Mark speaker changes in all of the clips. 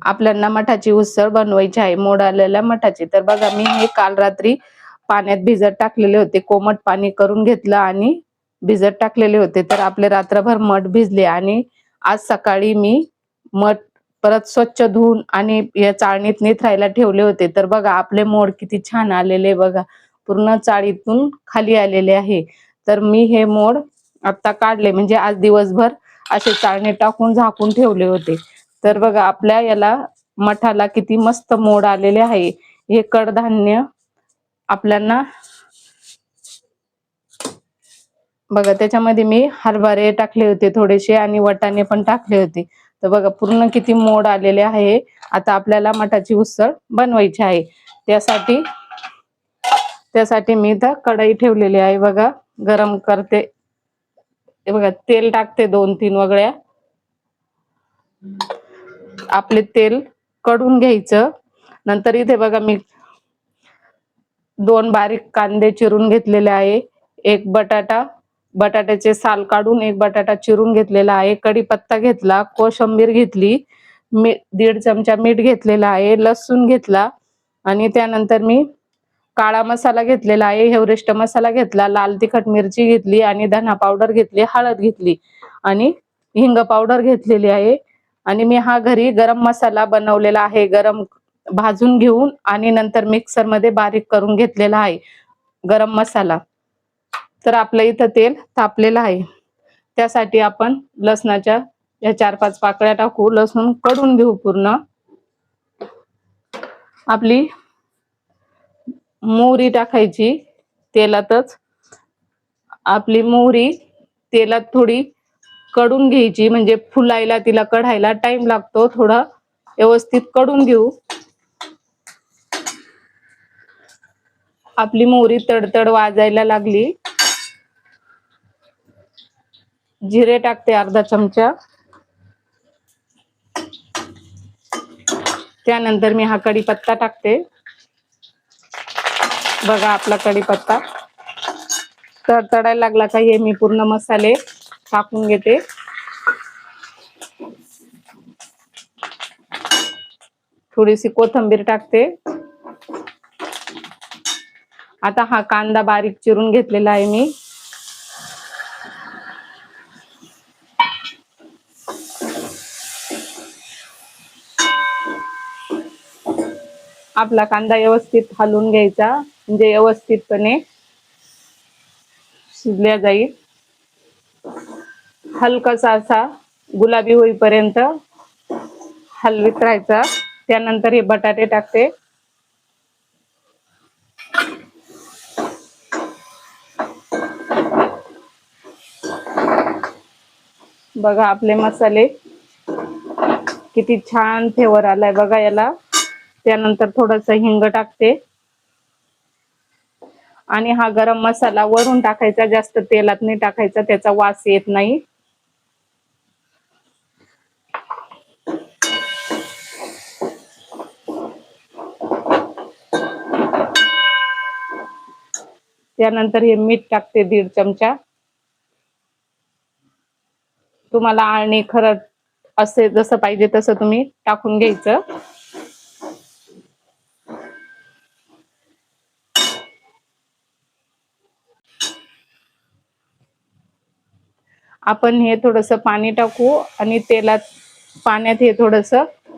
Speaker 1: आपल्याला मठाची उसळ बनवायची आहे, मोड आलेल्या मठाची। तर बघा मी हे काल रात्री पाण्यात भिजत टाकलेले होते, कोमट पाणी करून घेतलं आणि भिजत टाकलेले होते। तर आपले रात्रभर मठ भिजले आणि आज सकाळी मी मठ परत स्वच्छ धुवून आणि या चाळणीत निथरायला ठेवले होते। तर बघा आपले मोड किती छान आलेले, बघा पूर्ण चाळीतून खाली आलेले आहे। तर मी हे मोड आता काढले, म्हणजे आज दिवसभर असे चाळणी टाकून झाकून ठेवले होते। तर बघा आपल्या याला मठाला किती मस्त मोड आलेले आहे। हे कडधान्य आपल्याला बघा, त्याच्यामध्ये मी हरभरे टाकले होते थोडेसे आणि वाटाणे पण टाकले होते। तर बघा पूर्ण किती मोड आलेले आहे। आता आपल्याला मठाची उसळ बनवायची आहे। त्यासाठी मी इथं कढई ठेवलेली आहे, बघा गरम करते। हे बघा तेल टाकते 2-3 वगळ्या। आपले तेल कडून घ्यायचं। नंतर इथे बघा मी 2 बारीक कांदे चिरून घेतलेले आहे, एक बटाट्याचे साल काढून एक बटाटा चिरून घेतलेला आहे, कढीपत्ता घेतला, कोशिंबीर घेतली, 1.5 चमचा मीठ घेतलेला आहे, लसूण घेतला आणि त्यानंतर मी काळा मसाला घेतलेला आहे, एव्हरेस्ट मसाला घेतला, लाल तिखट मिरची घेतली आणि धना पावडर घेतली, हळद घेतली आणि हिंग पावडर घेतलेली आहे। आणि मी हा घरी गरम मसाला बनवलेला आहे, गरम भाजून घेऊन आणि नंतर मिक्सर मध्ये बारीक करून घेतलेला आहे गरम मसाला। तर आपलं इथं तेल तापलेलं आहे, त्यासाठी आपण लसणाच्या या 4-5 पाकळ्या टाकू, लसूण कडून घेऊ पूर्ण। आपली मोहरी टाकायची तेलातच, आपली मोहरी तेलात थोडी कडून घ्यायची, म्हणजे फुलायला तिला कढायला टाइम लागतो, थोडा व्यवस्थित कडून घेऊ। आपली मोहरी तडतड वाजायला लागली, जिरे टाकते अर्धा चमचा, त्यानंतर मी हा कढीपत्ता टाकते। बघा आपला कढीपत्ता तडतडायला लागला का हे मी पूर्ण मसाले टाकून घेते। थोडीशी कोथिंबीर टाकते। आता हा कांदा बारीक चिरून घेतलेला आहे मी, आपला कांदा व्यवस्थित हलवून घ्यायचा, म्हणजे व्यवस्थितपणे शिजल्या जाईल। हलकासा असा गुलाबी होईपर्यंत हलवीत राहायचा। त्यानंतर हे बटाटे टाकते, बघा आपले मसाले किती छान फ्लेवर आलाय बघा याला। त्यानंतर थोडस हिंग टाकते आणि हा गरम मसाला वरून टाकायचा, जास्त तेलात नाही टाकायचा, त्याचा वास येत नाही। त्यानंतर हे मीठ टाकते 1.5 चमचा। तुम्हाला आळणी खरड असे जसं पाहिजे तसं तुम्ही टाकून घ्यायचं। आपण हे थोडस पाणी टाकू आणि पाण्यात हे थोडस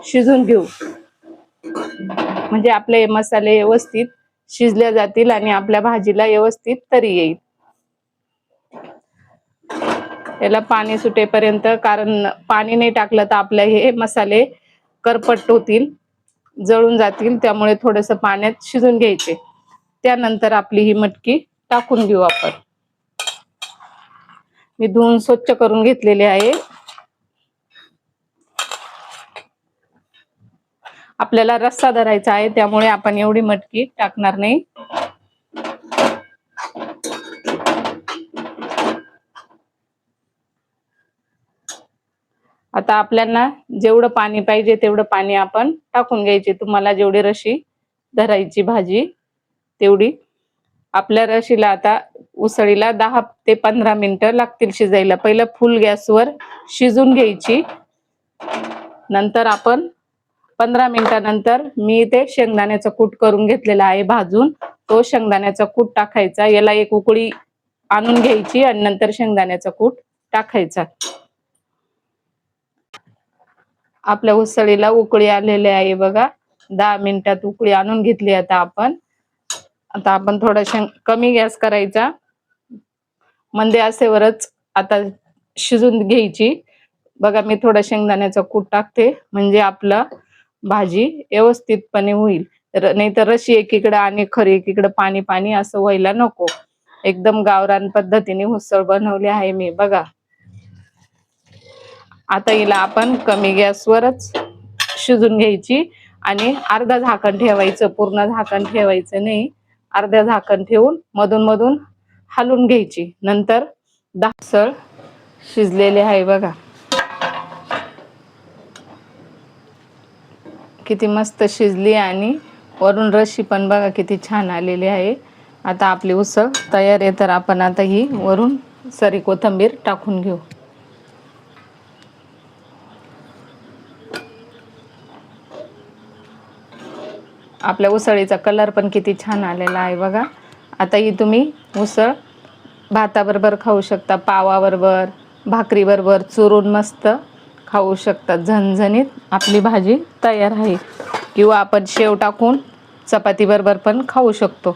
Speaker 1: शिजून घेऊ, म्हणजे आपले मसाले व्यवस्थित शिजले जातील आणि आपल्या भाजीला व्यवस्थित तरी येईल। याला पाणी सुटेपर्यंत, कारण पाणी नाही टाकलं तर आपले हे मसाले करपट होतील, जळून जातील, त्यामुळे थोडस पाण्यात शिजून घ्यायचे। त्यानंतर आपली ही मटकी टाकून घेऊ आपण। मी धुवून स्वच्छ करून घेतलेले आहे। आपल्याला रस्सा धरायचा आहे, त्यामुळे आपण एवढी मटकी टाकणार नाही। आता आपल्याला जेवढं पाणी पाहिजे तेवढं पाणी आपण टाकून घ्यायचे। तुम्हाला जेवढी रशी धरायची भाजी तेवढी। आपल्या रशीला आता उसळीला 10 ते 15 मिनिटं लागतील शिजायला। पहिलं फुल गॅसवर शिजून घ्यायची, नंतर आपण 15 मिनिटानंतर मी इथे शेंगदाण्याचं कूट करून घेतलेला आहे भाजून. तो शेंगदाण्याचा कूट टाकायचा. याला एक उकळी आणून घ्यायची आणि नंतर शेंगदाण्याचा कूट टाकायचा. आपल्या उसळीला उकळी आलेली आहे बघा. 10 मिनिटात उकळी आणून घेतली. आता आपण थोडा कमी गॅस करायचा. मंद आचेवरच आता शिजून घ्यायची. बघा मी थोडा शेंगदाण्याचा कूट टाकते म्हणजे आपला भाजी व्यवस्थितपणे होईल. नाहीतर रशी एकीकडे आणि खरी एकीकडे पाणी पाणी असं व्हायला नको. एकदम गावरान पद्धतीने उसळ बनवली आहे मी बघा. आता हिला आपण कमी गॅसवरच शिजून घ्यायची आणि अर्धा झाकण ठेवायचं. पूर्ण झाकण ठेवायचं नाही. अर्ध्या झाकण ठेवून मधून मधून हलवून घ्यायची. नंतर उसळ शिजलेले आहे बघा. किती मस्त शिजली आणि वरून रशी पण बघा किती छान आलेली आहे. आता आपली उसळ तयार आहे. तर आपण आता ही वरून सरी कोथिंबीर टाकून घेऊ. आपल्या उसळीचा कलर पण किती छान आलेला आहे बघा. आता ही तुम्ही उसळ भाताबरोबर खाऊ शकता, पावाबरोबर, भाकरीबरोबर चुरून मस्त खाऊ शकता. झणझणीत आपली भाजी तयार आहे. किंवा आपण शेव टाकून चपाती बरोबर पण खाऊ शकतो.